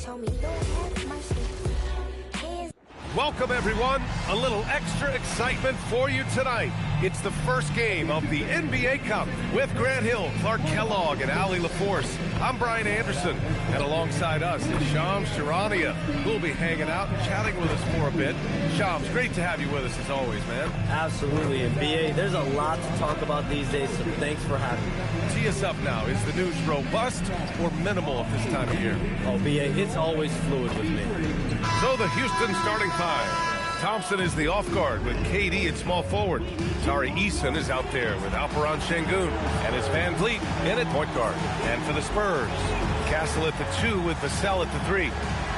tell me, Lord, have mercy. Welcome, everyone. A little extra excitement for you tonight. It's the first game of the NBA Cup with Grant Hill, Clark Kellogg, and Allie LaForce. I'm Brian Anderson, and alongside us is Shams Charania, who will be hanging out and chatting with us for a bit. Shams, great to have you with us as always, man. Absolutely, and BA, there's a lot to talk about these days, so thanks for having me. Tee us up now. Is the news robust or minimal at this time of year? Oh, BA, it's always fluid with me. So the Houston starting five. Thompson is the off guard with KD at small forward. Tari Eason is out there with Alperen Şengün, and it's Van Vliet in at point guard. And for the Spurs, Castle at the 2 with Vassell at the 3.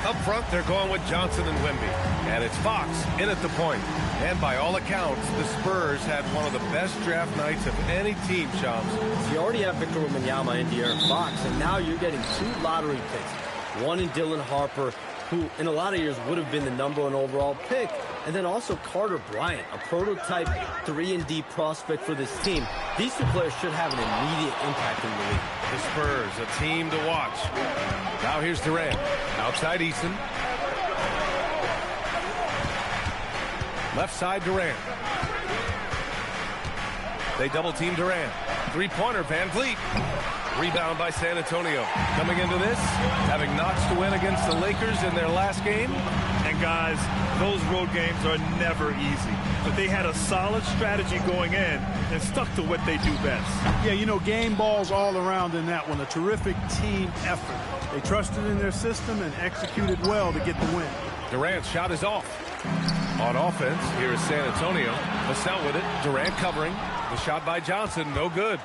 Up front, they're going with Johnson and Wemby. And it's Fox in at the point. And by all accounts, the Spurs had one of the best draft nights of any team, Shams. You already have Victor Wembanyama and De'Aaron Fox, and now you're getting 2 lottery picks. One in Dylan Harper, who in a lot of years would have been the #1 overall pick, and then also Carter Bryant, a prototype 3-and-D prospect for this team. These 2 players should have an immediate impact in the league. The Spurs, a team to watch. Now here's Durant, outside Eason. Left side Durant. They double team Durant. 3-pointer Van Vliet. Rebound by San Antonio. Coming into this, having notched to win against the Lakers in their last game. And guys, those road games are never easy. But they had a solid strategy going in and stuck to what they do best. Yeah, you know, game balls all around in that one. A terrific team effort. They trusted in their system and executed well to get the win. Durant's shot is off. On offense, here is San Antonio. Vassell with it. Durant covering. The shot by Johnson, no good.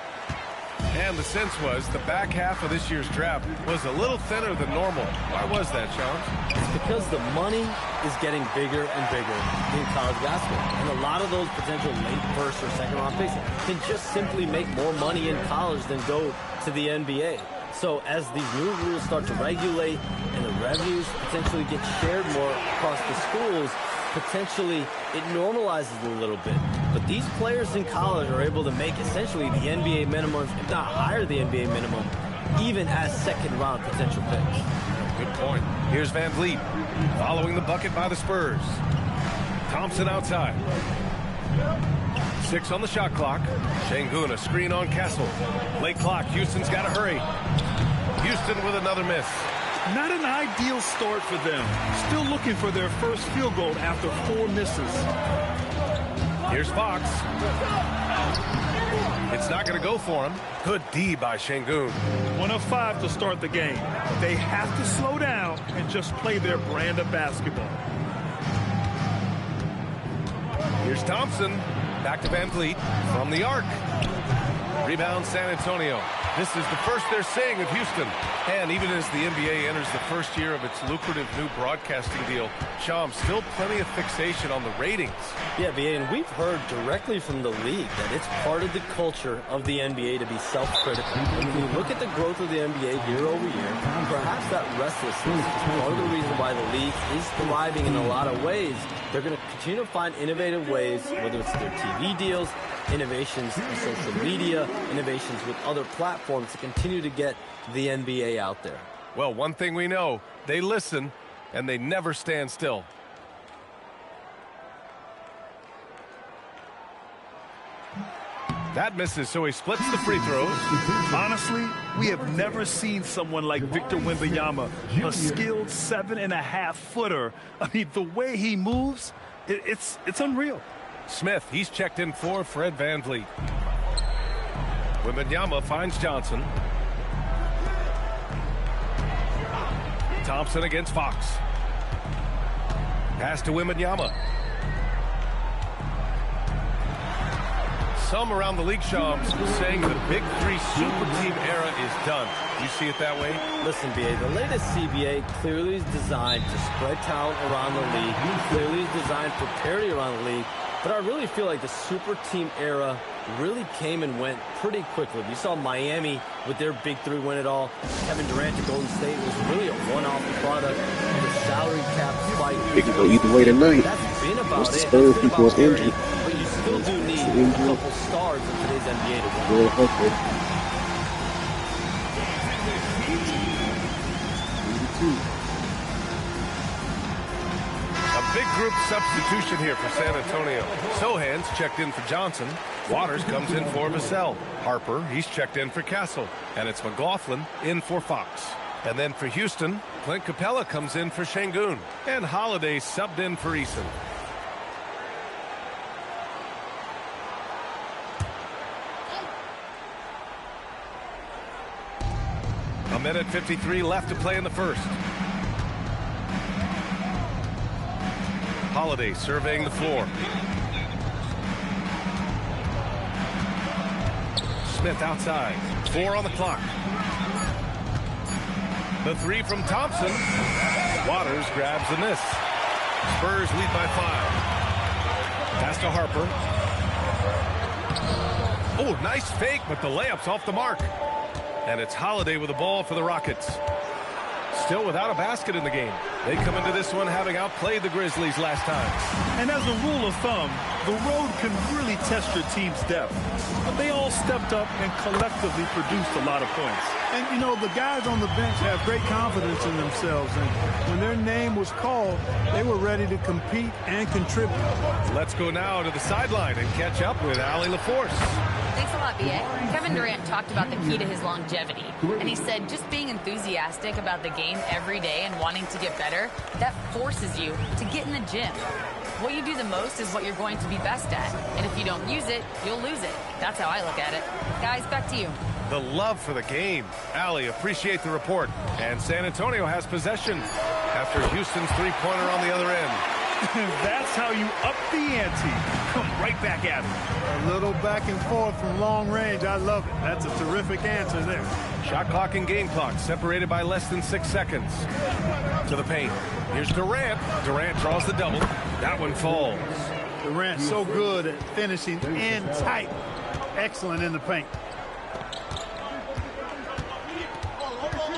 And the sense was the back half of this year's draft was a little thinner than normal. Why was that, Shams? It's because the money is getting bigger and bigger in college basketball. And a lot of those potential late first or second round picks can just simply make more money in college than go to the NBA. So as these new rules start to regulate and the revenues potentially get shared more across the schools, potentially it normalizes a little bit. But these players in college are able to make essentially the NBA minimum, if not higher the NBA minimum, even as second-round potential picks. Good point. Here's Van Vliet, following the bucket by the Spurs. Thompson outside. 6 on the shot clock. Şengün, a screen on Castle. Late clock. Houston's got to hurry. Houston with another miss. Not an ideal start for them. Still looking for their first field goal after 4 misses. Here's Fox. It's not going to go for him. Good D by Şengün. 1 of 5 to start the game. They have to slow down and just play their brand of basketball. Here's Thompson. Back to Van Vliet from the arc. Rebound San Antonio. This is the first they're seeing of Houston. And even as the NBA enters the first year of its lucrative new broadcasting deal, Shams, still plenty of fixation on the ratings. Yeah, BA, and we've heard directly from the league that it's part of the culture of the NBA to be self-critical. When you look at the growth of the NBA year over year, perhaps that restlessness is part of the reason why the league is thriving in a lot of ways. They're going to continue to find innovative ways, whether it's their TV deals, innovations in social media, innovations with other platforms to continue to get the NBA out there. Well, one thing we know, they listen and they never stand still. That misses, so he splits the free throws. Honestly, we have never seen someone like Victor Wembanyama, a skilled 7.5-footer. I mean, the way he moves, it's unreal. Smith, he's checked in for Fred Van Vliet. Wembanyama finds Johnson. Thompson against Fox. Pass to Wembanyama. Some around the league, Shams, saying the Big Three super team era is done. You see it that way? Listen, BA, the latest CBA clearly is designed to spread talent around the league. Clearly is designed for parity around the league. But I really feel like the super team era really came and went pretty quickly. You saw Miami with their Big Three win it all. Kevin Durant to Golden State was really a one-off product. The salary cap spike. It could go either way tonight. That's been about Once the it. Spurs people was injured. But you still do need a couple stars in today's NBA to win. Real hopeful. Big group substitution here for San Antonio. Sohan's checked in for Johnson. Waters comes in for Vassell. Harper, he's checked in for Castle. And it's McLaughlin in for Fox. And then for Houston, Clint Capella comes in for Şengün. And Holiday subbed in for Eason. A minute 53 left to play in the first. Holiday surveying the floor. Smith outside. 4 on the clock. The 3 from Thompson. Waters grabs the miss. Spurs lead by 5. Pass to Harper. Oh, nice fake, but the layup's off the mark. And it's Holiday with the ball for the Rockets. Still without a basket in the game. They come into this one having outplayed the Grizzlies last time. And as a rule of thumb, the road can really test your team's depth. They all stepped up and collectively produced a lot of points. And, you know, the guys on the bench have great confidence in themselves. And when their name was called, they were ready to compete and contribute. Let's go now to the sideline and catch up with Allie LaForce. Thanks a lot, B.A. Kevin Durant talked about the key to his longevity. And he said just being enthusiastic about the game every day and wanting to get better, that forces you to get in the gym. What you do the most is what you're going to be best at. And if you don't use it, you'll lose it. That's how I look at it. Guys, back to you. The love for the game. Allie, appreciate the report. And San Antonio has possession after Houston's three-pointer on the other end. That's how you up the ante. Come right back at it. A little back and forth from long range. I love it. That's a terrific answer there. Shot clock and game clock separated by less than 6 seconds. To the paint. Here's Durant. Durant draws the double. That one falls. Durant so good at finishing in tight. Excellent in the paint.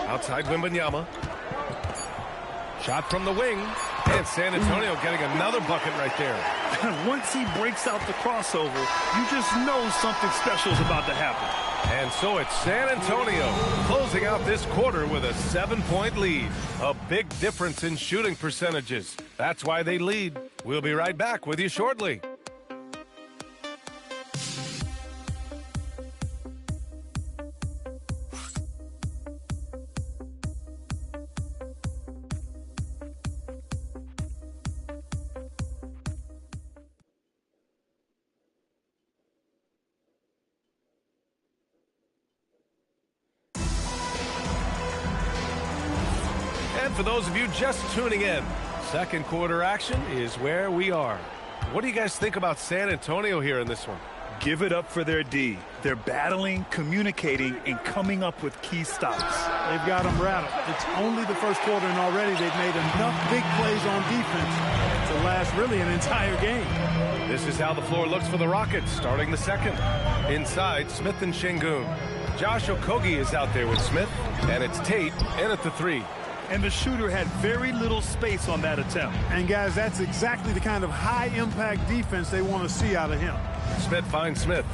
Outside Wembanyama. Shot from the wing. And San Antonio getting another bucket right there. Once he breaks out the crossover, you just know something special is about to happen. And so it's San Antonio closing out this quarter with a 7-point lead. A big difference in shooting percentages. That's why they lead. We'll be right back with you shortly. For those of you just tuning in, second quarter action is where we are. What do you guys think about San Antonio here in this one? Give it up for their D. They're battling, communicating, and coming up with key stops. They've got them rattled. It's only the first quarter, and already they've made enough big plays on defense to last really an entire game. This is how the floor looks for the Rockets starting the second. Inside, Smith and Şengün. Josh Okogie is out there with Smith, and it's Tate in at the 3. And the shooter had very little space on that attempt. And, guys, that's exactly the kind of high-impact defense they want to see out of him. Smith finds Smith.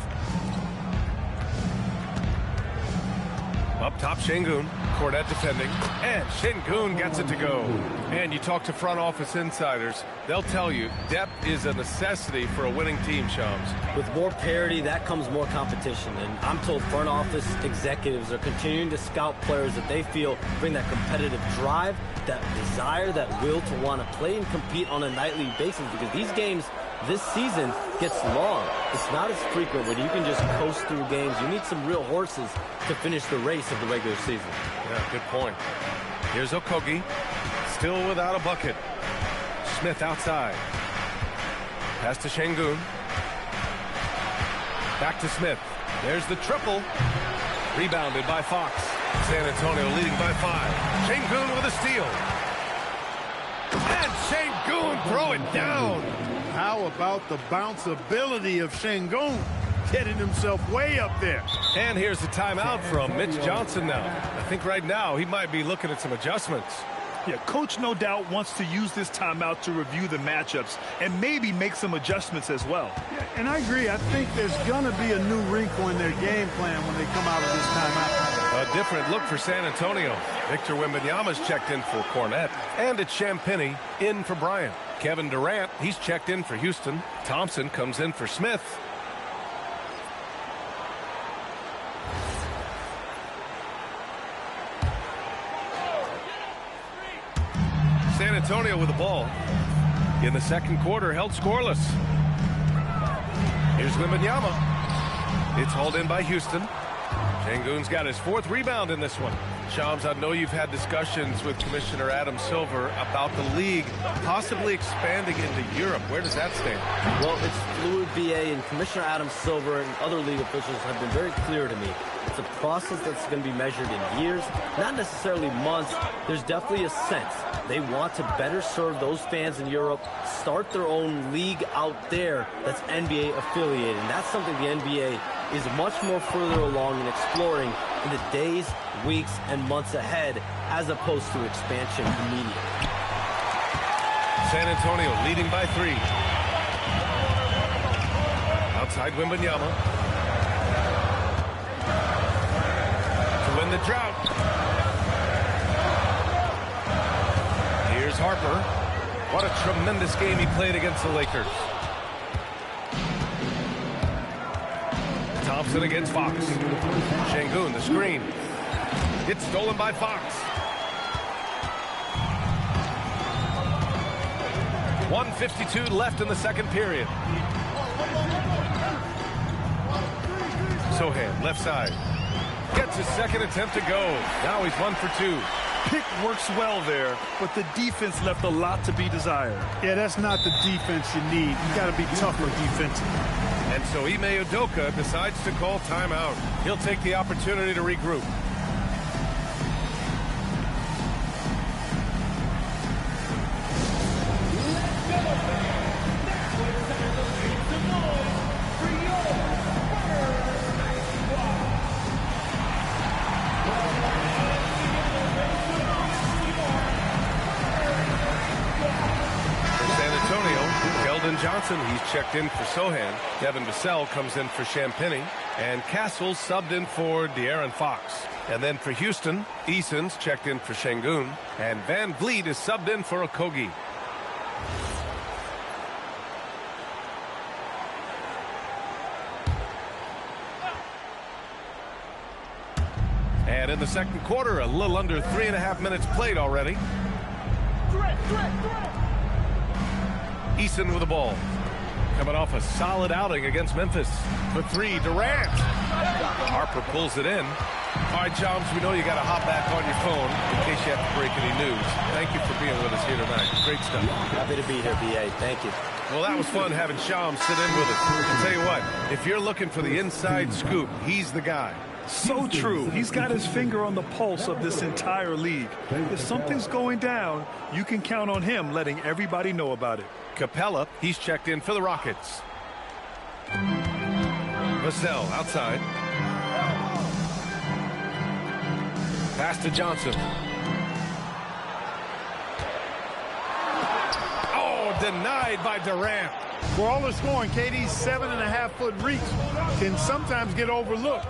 Up top, Şengün. Cornette defending. And Şengün gets it to go. And you talk to front office insiders, they'll tell you depth is a necessity for a winning team, Shams. With more parity, that comes more competition. And I'm told front office executives are continuing to scout players that they feel bring that competitive drive, that desire, that will to want to play and compete on a nightly basis, because these games this season gets long. It's not as frequent when you can just coast through games. You need some real horses to finish the race of the regular season. Yeah, good point. Here's Okogie, still without a bucket. Smith outside. Pass to Şengün. Back to Smith. There's the triple. Rebounded by Fox. San Antonio leading by 5. Şengün with a steal. And Şengün throw it down. How about the bounceability of Şengün? Getting himself way up there. And here's the timeout from Mitch Johnson now. I think right now he might be looking at some adjustments. Yeah, coach no doubt wants to use this timeout to review the matchups and maybe make some adjustments as well. Yeah, and I agree. I think there's going to be a new wrinkle in their game plan when they come out of this timeout. A different look for San Antonio. Victor Wembanyama's checked in for Cornette. And it's Champagnie in for Bryant. Kevin Durant, he's checked in for Houston. Thompson comes in for Smith. San Antonio with the ball. In the second quarter, held scoreless. Here's Wembanyama. It's hauled in by Houston. Şengün's got his 4th rebound in this one. Shams, I know you've had discussions with Commissioner Adam Silver about the league possibly expanding into Europe. Where does that stand? Well, it's fluid, BA, and Commissioner Adam Silver and other league officials have been very clear to me. It's a process that's going to be measured in years, not necessarily months. There's definitely a sense they want to better serve those fans in Europe, start their own league out there that's NBA affiliated. And that's something the NBA is much more further along in exploring in the days, weeks, and months ahead, as opposed to expansion immediately. San Antonio leading by 3. Outside Wembanyama. To win the drought. Here's Harper. What a tremendous game he played against the Lakers. Thompson against Fox. Şengün, the screen. It's stolen by Fox. 1:52 left in the second period. Sohan, left side. Gets his second attempt to go. Now he's 1 for 2. Pick works well there, but the defense left a lot to be desired. Yeah, that's not the defense you need. You got to be tougher defensively. And so Ime Udoka decides to call timeout. He'll take the opportunity to regroup. Johnson, he's checked in for Sohan. Devin Vassell comes in for Champagnie. And Castle subbed in for De'Aaron Fox. And then for Houston, Eason's checked in for Şengün. And Van Vliet is subbed in for Okogie. And in the second quarter, a little under 3.5 minutes played already. Eason with the ball. Coming off a solid outing against Memphis. For 3, Durant. Harper pulls it in. All right, Shams, we know you got to hop back on your phone in case you have to break any news. Thank you for being with us here tonight. Great stuff. Happy to be here, BA. Thank you. Well, that was fun having Shams sit in with us. I'll tell you what, if you're looking for the inside scoop, he's the guy. So true. He's got his finger on the pulse of this entire league. If something's going down, you can count on him letting everybody know about it. Capella, he's checked in for the Rockets. Vassell outside. Pass to Johnson. Oh, denied by Durant. For all the scoring, KD's 7.5-foot reach can sometimes get overlooked.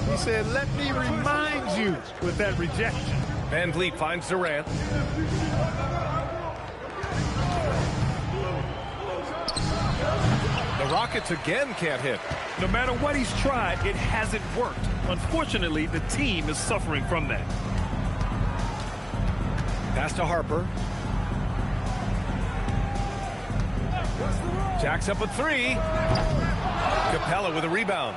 He said, "Let me remind you," with that rejection. Van Vliet finds Durant. The Rockets again can't hit. No matter what he's tried, it hasn't worked. Unfortunately, the team is suffering from that. Pass to Harper. Jacks up a 3. Capella with a rebound.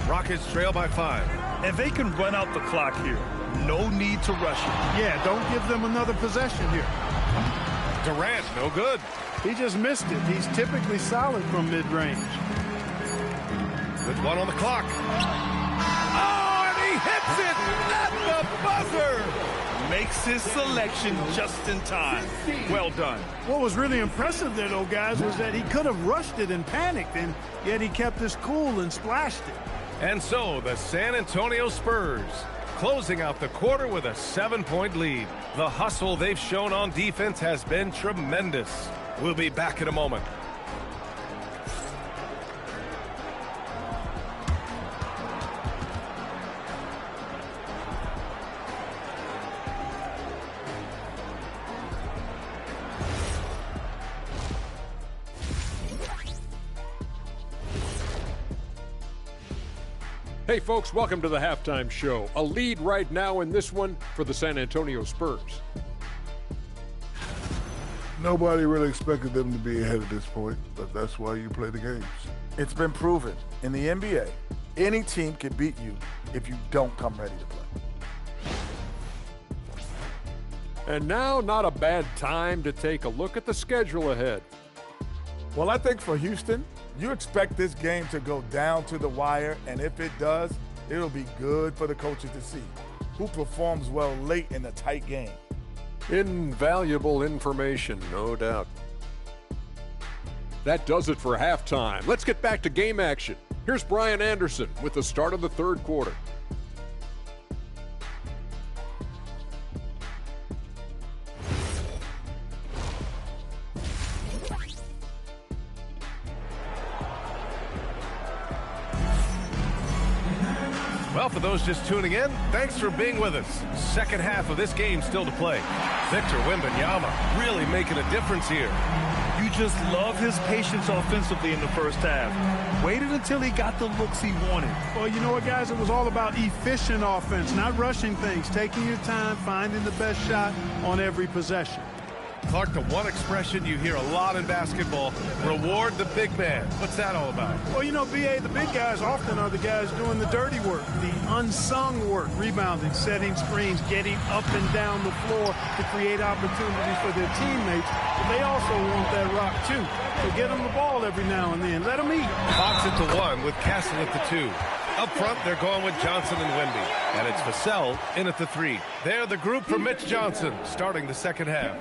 Rockets trail by 5. And they can run out the clock here. No need to rush it. Yeah, don't give them another possession here. Durant, no good. He just missed it. He's typically solid from mid-range. With 1 on the clock. Oh, and he hits it at the buzzer. Makes his selection just in time. Well done. What was really impressive there, though, guys, was that he could have rushed it and panicked, and yet he kept his cool and splashed it. And so the San Antonio Spurs closing out the quarter with a 7-point lead. The hustle they've shown on defense has been tremendous. We'll be back in a moment. Hey folks, welcome to the halftime show. A lead right now in this one for the San Antonio Spurs. Nobody really expected them to be ahead at this point, but that's why you play the games. It's been proven in the NBA, any team can beat you if you don't come ready to play. And now, not a bad time to take a look at the schedule ahead. Well, I think for Houston, you expect this game to go down to the wire, and if it does, it'll be good for the coaches to see who performs well late in a tight game. Invaluable information, no doubt. That does it for halftime. Let's get back to game action. Here's Brian Anderson with the start of the third quarter. Well, for those just tuning in, thanks for being with us. Second half of this game still to play. Victor Wembanyama really making a difference here. You just love his patience offensively in the first half. Waited until he got the looks he wanted. Well, you know what, guys? It was all about efficient offense, not rushing things, taking your time, finding the best shot on every possession. Clark, the one expression you hear a lot in basketball, reward the big man. What's that all about? Well, you know, B.A., the big guys often are the guys doing the dirty work, the unsung work, rebounding, setting screens, getting up and down the floor to create opportunities for their teammates. But they also want that rock, too. So get them the ball every now and then. Let them eat. Fox at the 1 with Castle at the 2. Up front, they're going with Johnson and Wemby. And it's Vassell in at the 3. They're the group for Mitch Johnson starting the second half.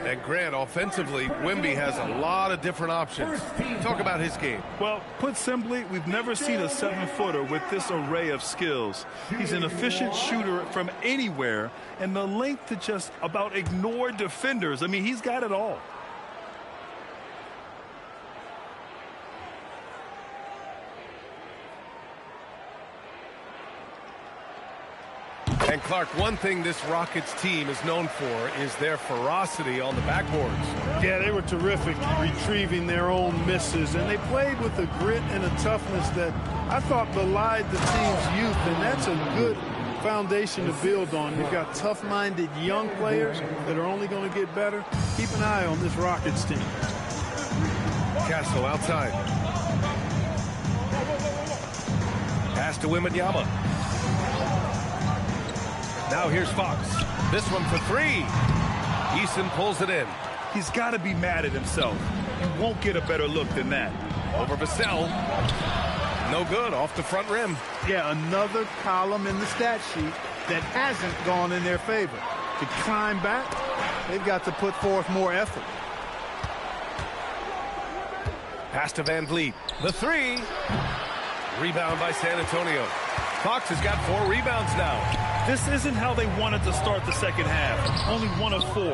And Grant, offensively, Wemby has a lot of different options. Talk about his game. Well, put simply, we've never seen a 7-footer with this array of skills. He's an efficient shooter from anywhere, and the length to just about ignore defenders. I mean, he's got it all. And Clark, one thing this Rockets team is known for is their ferocity on the backboards. Yeah, they were terrific retrieving their own misses, and they played with a grit and a toughness that I thought belied the team's youth, and that's a good foundation to build on. You've got tough-minded young players that are only going to get better. Keep an eye on this Rockets team. Castle outside. Pass to Wembanyama. Now here's Fox. This one for 3. Eason pulls it in. He's got to be mad at himself. You won't get a better look than that. Over Vassell. No good, off the front rim. Yeah, another column in the stat sheet that hasn't gone in their favor. To climb back, they've got to put forth more effort. Pass to Van Vliet. The 3. Rebound by San Antonio. Fox has got 4 rebounds now. This isn't how they wanted to start the second half. Only 1 of 4.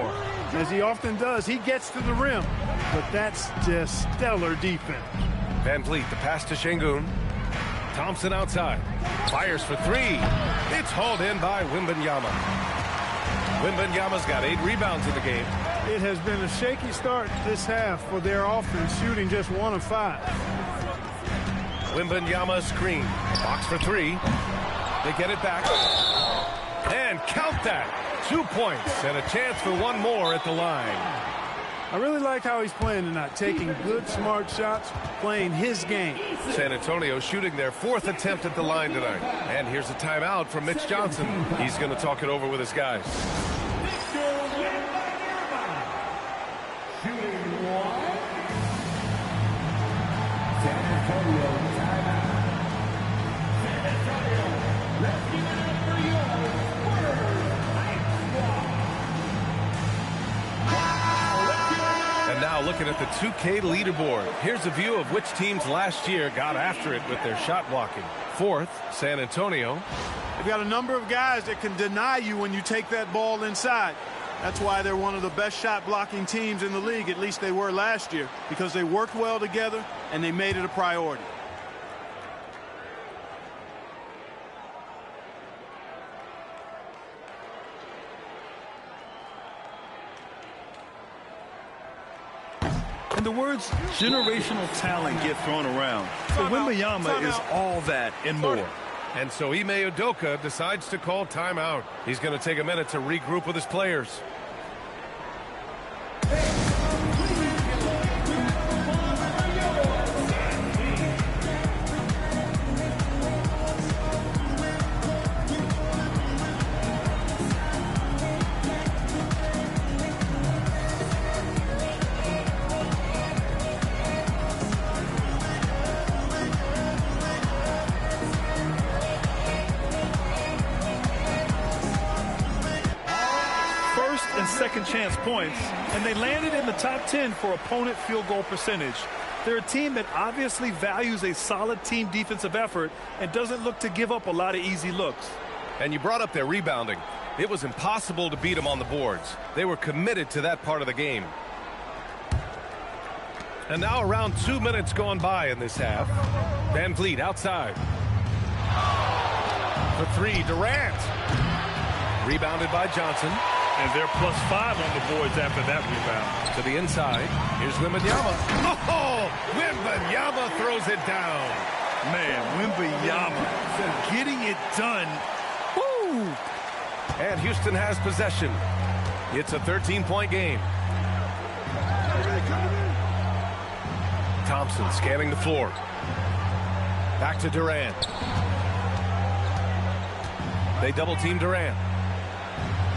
As he often does, he gets to the rim. But that's just stellar defense. Van Vliet, the pass to Şengün. Thompson outside. Fires for 3. It's hauled in by Wembanyama. Wembanyama's got 8 rebounds in the game. It has been a shaky start this half for their offense, shooting just 1 of 5. Wembanyama screen. Fox for 3. They get it back. And count that. 2 points and a chance for 1 more at the line. I really like how he's playing tonight, taking good, smart shots, playing his game. San Antonio shooting their 4th attempt at the line tonight. And here's a timeout from Mitch Johnson. He's going to talk it over with his guys. And now looking at the 2K leaderboard. Here's a view of which teams last year got after it with their shot blocking. 4th, San Antonio. They've got a number of guys that can deny you when you take that ball inside. That's why they're one of the best shot blocking teams in the league, at least they were last year, because they worked well together and they made it a priority. And the words generational talent get thrown around. But Wembanyama is all that and more. And so Ime Udoka decides to call timeout. He's going to take a minute to regroup with his players. Second chance points, and they landed in the top 10 for opponent field goal percentage. They're a team that obviously values a solid team defensive effort and doesn't look to give up a lot of easy looks. And you brought up their rebounding. It was impossible to beat them on the boards. They were committed to that part of the game. And now around 2 minutes gone by in this half. Van Vliet outside. For three, Durant. Rebounded by Johnson. And they're +5 on the boards after that rebound. To the inside. Here's Wembanyama. Oh, Wembanyama throws it down. Man, Wembanyama getting it done. Woo! And Houston has possession. It's a 13-point game. Thompson scanning the floor. Back to Durant. They double-team Durant.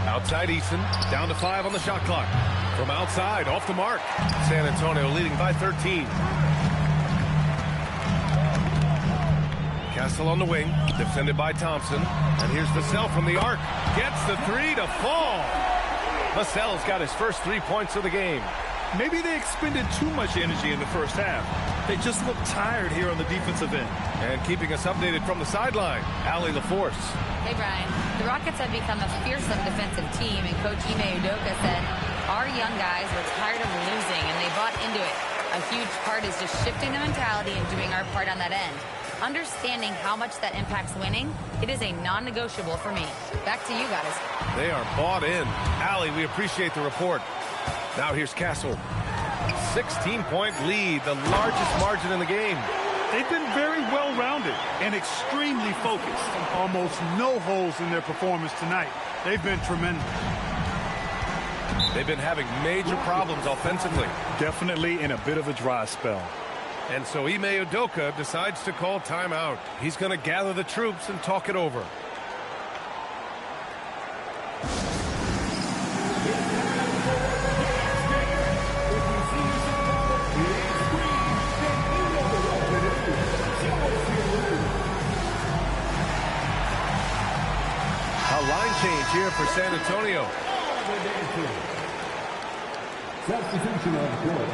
Outside Eason, down to 5 on the shot clock. From outside, off the mark. San Antonio leading by 13. Castle on the wing, defended by Thompson. And here's Vassell from the arc. Gets the three to fall. Vassell's got his first 3 points of the game. Maybe they expended too much energy in the first half. They just look tired here on the defensive end. And keeping us updated from the sideline, Allie LaForce. Hey, Brian. The Rockets have become a fearsome defensive team, and Coach Ime Udoka said, our young guys were tired of losing, and they bought into it. A huge part is just shifting the mentality and doing our part on that end. Understanding how much that impacts winning, it is a non-negotiable for me. Back to you guys. They are bought in. Allie, we appreciate the report. Now here's Castle. 16-point lead, the largest margin in the game. They've been very well-rounded and extremely focused. Almost no holes in their performance tonight. They've been tremendous. They've been having major problems offensively. Definitely in a bit of a dry spell. And so Ime Udoka decides to call timeout. He's going to gather the troops and talk it over. Line change here for San Antonio. Substitution on the court.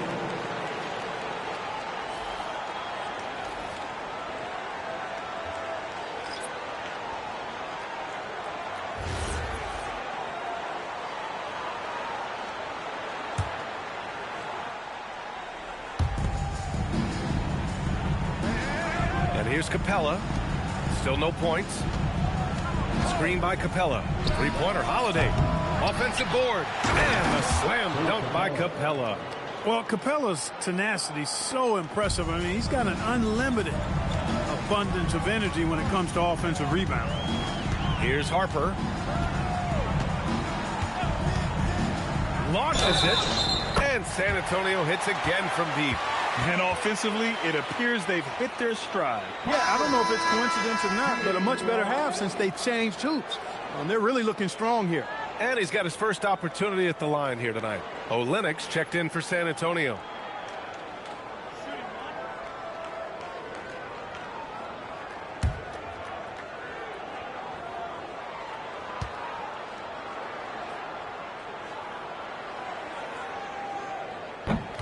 And here's Capella. Still no points. Screen by Capella. Three-pointer, Holiday. Offensive board. And the slam dunk by Capella. Well, Capella's tenacity is so impressive. I mean, he's got an unlimited abundance of energy when it comes to offensive rebound. Here's Harper. Launches it. And San Antonio hits again from deep. And offensively, it appears they've hit their stride. Yeah, I don't know if it's coincidence or not, but a much better half since they changed hoops. They're really looking strong here. And he's got his first opportunity at the line here tonight. Olynyk checked in for San Antonio.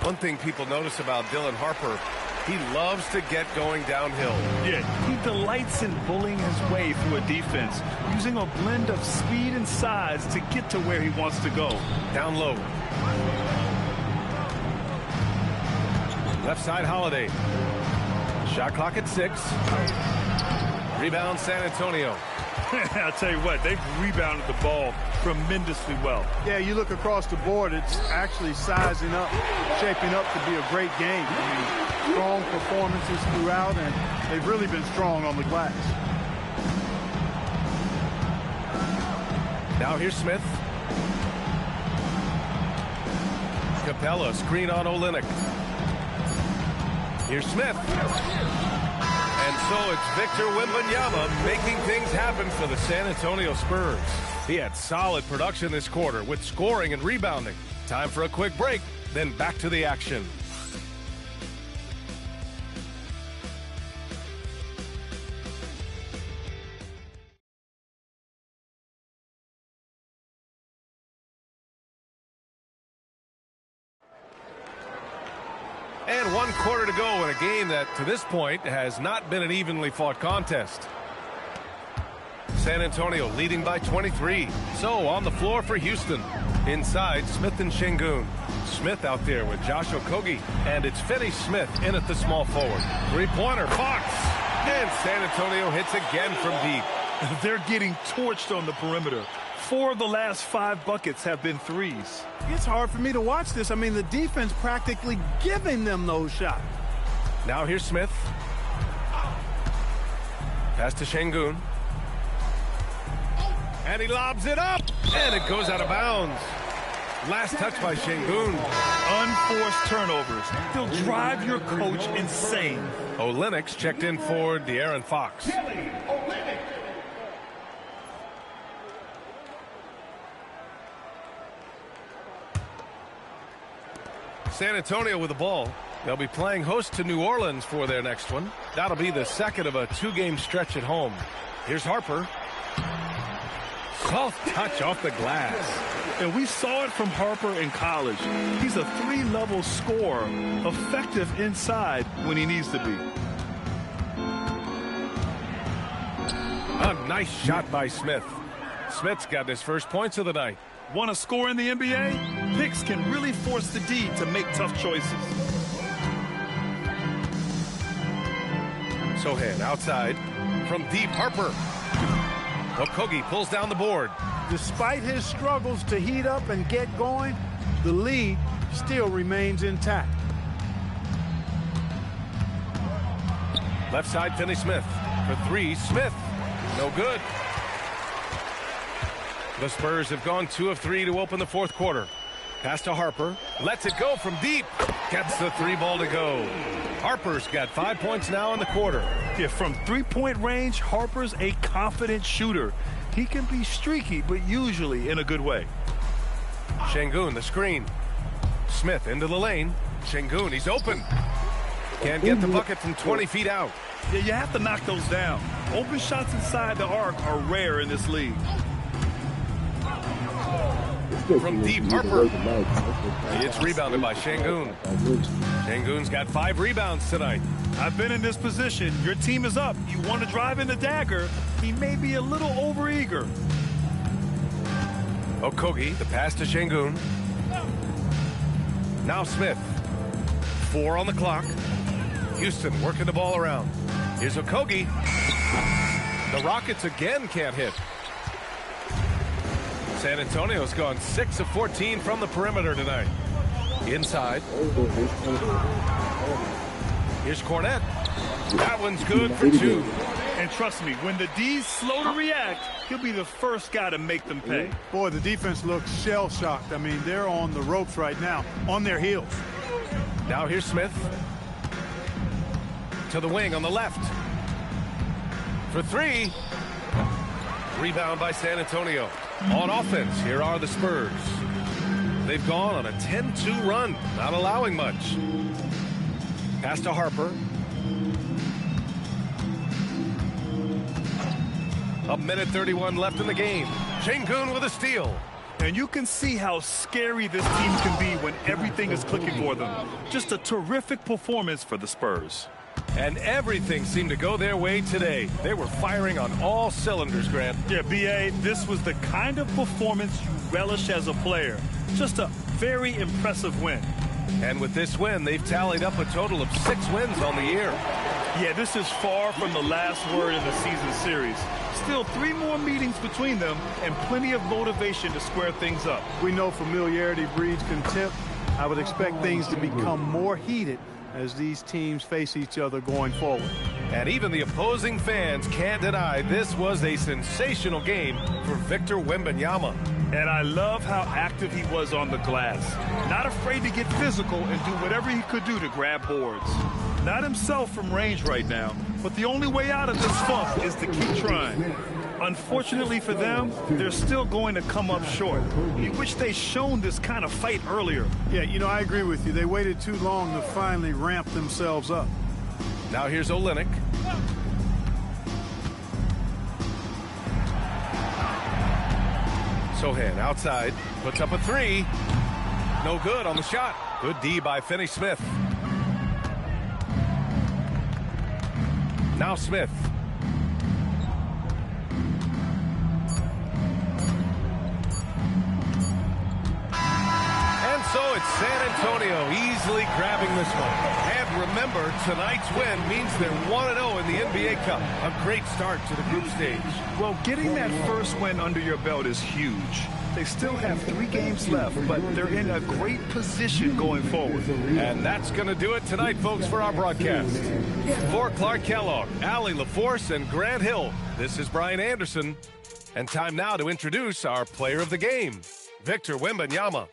One thing people notice about Dylan Harper, he loves to get going downhill. Yeah, he delights in bullying his way through a defense, using a blend of speed and size to get to where he wants to go. Down low. Left side, Holiday. Shot clock at 6. Rebound, San Antonio. I'll tell you what, they've rebounded the ball tremendously well. Yeah, you look across the board, it's actually sizing up, shaping up to be a great game. I mean, strong performances throughout, and they've really been strong on the glass. Now here's Smith. Capella, screen on Olynyk. Here's Smith. And so it's Victor Wembanyama making things happen for the San Antonio Spurs. He had solid production this quarter with scoring and rebounding. Time for a quick break, then back to the action. And 1 quarter to go in a game that, to this point, has not been an evenly fought contest. San Antonio leading by 23. So on the floor for Houston. Inside, Smith and Şengün. Smith out there with Josh Okogie. And it's Finney-Smith in at the small forward. Three-pointer, Fox. And San Antonio hits again from deep. They're getting torched on the perimeter. 4 of the last 5 buckets have been threes. It's hard for me to watch this. I mean, the defense practically giving them those shots. Now here's Smith. Pass to Şengün. And he lobs it up. And it goes out of bounds. Last touch by Şengün. Unforced turnovers. They'll drive your coach insane. Olynyk's checked in for De'Aaron Fox. San Antonio with the ball. They'll be playing host to New Orleans for their next one. That'll be the second of a 2-game stretch at home. Here's Harper. Soft touch off the glass. And we saw it from Harper in college. He's a 3-level scorer, effective inside when he needs to be. A nice shot by Smith. Smith's got his first points of the night. Want to score in the NBA? Picks can really force the D to make tough choices. Sohan outside from deep. Harper. Okogie pulls down the board. Despite his struggles to heat up and get going, the lead still remains intact. Left side, Finney-Smith. For 3, Smith. No good. The Spurs have gone 2 of 3 to open the 4th quarter. Pass to Harper. Lets it go from deep. Gets the 3-ball to go. Harper's got 5 points now in the quarter. Yeah, from 3-point range, Harper's a confident shooter. He can be streaky, but usually in a good way. Şengün, the screen. Smith into the lane. Şengün, he's open. Can't get the bucket from 20 feet out. Yeah, you have to knock those down. Open shots inside the arc are rare in this league. From deep, Harper. It's rebounded by Şengün. Şengün's got 5 rebounds tonight. I've been in this position. Your team is up. You want to drive in the dagger. He may be a little overeager. Okogie, the pass to Şengün. Now Smith. 4 on the clock. Houston working the ball around. Here's Okogie. The Rockets again can't hit. San Antonio's gone 6 of 14 from the perimeter tonight. Inside. Here's Cornette. That one's good for 2. And trust me, when the D's slow to react, he'll be the first guy to make them pay. Boy, the defense looks shell-shocked. I mean, they're on the ropes right now, on their heels. Now here's Smith. To the wing on the left. For 3. Rebound by San Antonio. On offense, here are the Spurs. They've gone on a 10-2 run, not allowing much. Pass to Harper. A minute 31 left in the game. Şengün with a steal. And you can see how scary this team can be when everything is clicking for them. Just a terrific performance for the Spurs. And everything seemed to go their way today. They were firing on all cylinders, Grant. Yeah, B.A., this was the kind of performance you relish as a player. Just a very impressive win. And with this win, they've tallied up a total of 6 wins on the year. Yeah, this is far from the last word in the season series. Still 3 more meetings between them and plenty of motivation to square things up. We know familiarity breeds contempt. I would expect things to become more heated as these teams face each other going forward. And even the opposing fans can't deny this was a sensational game for Victor Wembanyama. And I love how active he was on the glass. Not afraid to get physical and do whatever he could do to grab boards. Not himself from range right now, but the only way out of this funk is to keep trying. Unfortunately for them, they're still going to come up short. We wish they'd shown this kind of fight earlier. Yeah, you know, I agree with you. They waited too long to finally ramp themselves up. Now here's Olynyk. Sohan outside, puts up a three. No good on the shot. Good D by Finney-Smith. Now Smith. And so it's San Antonio easily grabbing this one. And remember, tonight's win means they're 1-0 in the NBA Cup. A great start to the group stage. Well, getting that first win under your belt is huge. They still have 3 games left, but they're in a great position going forward. And that's going to do it tonight, folks, for our broadcast. For Clark Kellogg, Allie LaForce, and Grant Hill, this is Brian Anderson. And time now to introduce our player of the game, Victor Wembanyama.